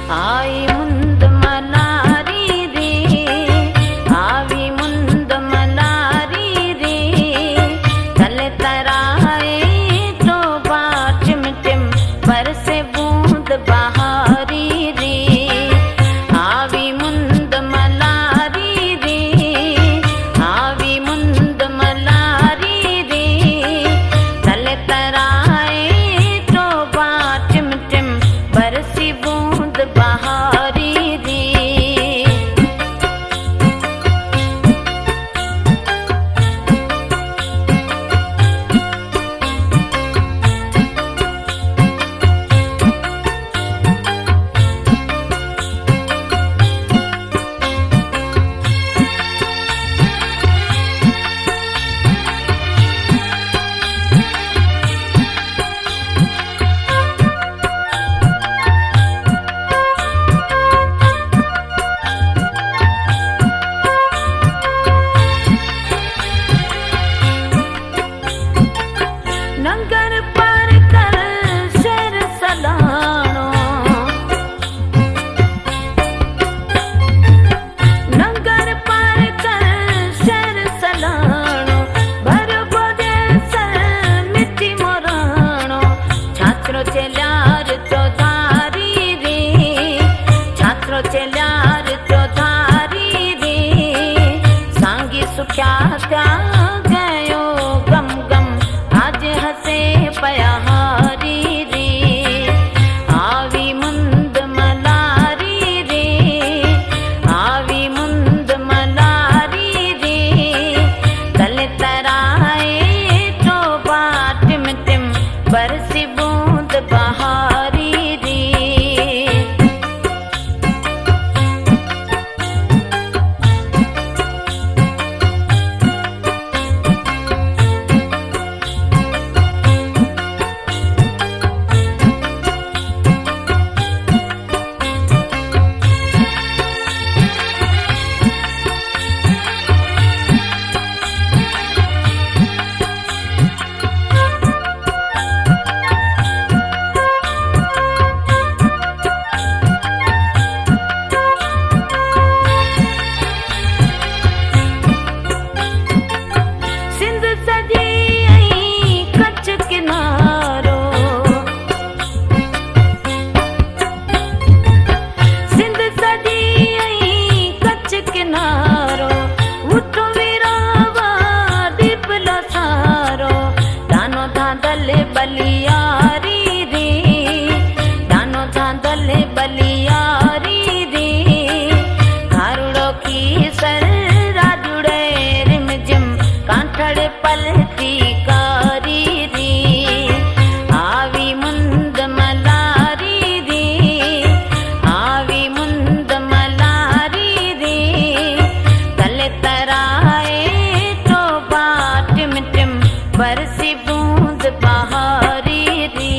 आई मुंद मलारी रे, आवी मुंद मलारी रे, तले तराए तो बाटिम टिम बरसे बूंद बहारी रे। आवी मुंद मलारी रे, आवी मुंद मलारी रे, तले तराए तो बाटिम टिम बरसी बूंद बहारी रे। नंगर पर कर शेर सलाणो, नंगर पर कर शेर सलाणो, भर बोदे सर मिट्टी मोराणो। छात्रो चल्यार चौधारी रे, छात्रो चल्यार चौधारी रे, सांगी सुख्या त्या गयो गम गम आज हसे पयाहारी रे। आवी मुंद मलारी रे, आवी मुंद मलारी रे, तले तराए तो बाटिम टिम बरसी बूंद बहारी रे। सिंध सजी आई कच्छ किनारो, सिंध सजी आई कच्छ किनारो, उठो वीरावा दीप लसारो। दानो धांधल बलियारी रे, दानो धांधल बलियारी रे, खारुड़ो की सर राजुड़े रिम जिम कांठड़ पलती कारी रे। आवी मुंद मलारी रे, आवी मुंद मलारी रे, तले तराए तो बाटिम टिम बरसी बूंद बहारी रे।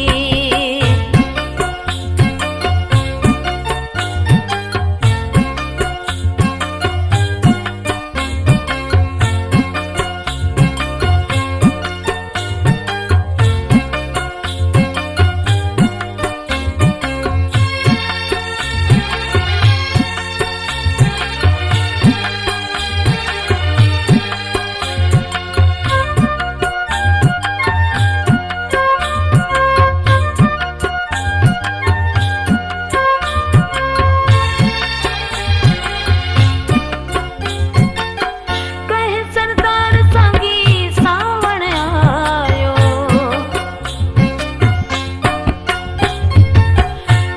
कहे सरदार सांगी सावण आयो,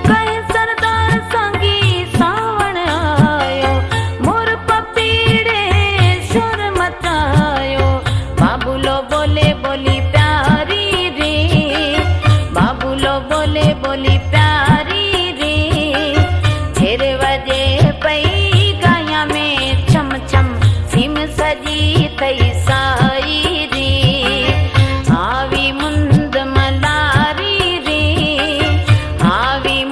कहे सरदार सांगी सावण आयो, मोर पपीड़े शोर मचायो। बाबूलो बोले बोली प्यारी रे, बाबूलो बोले बोली प्यारी रे, छेरे वजे पई गाया में छम छम सिम सजी थई साई रे। आवी मुंद मलारी रे, आवी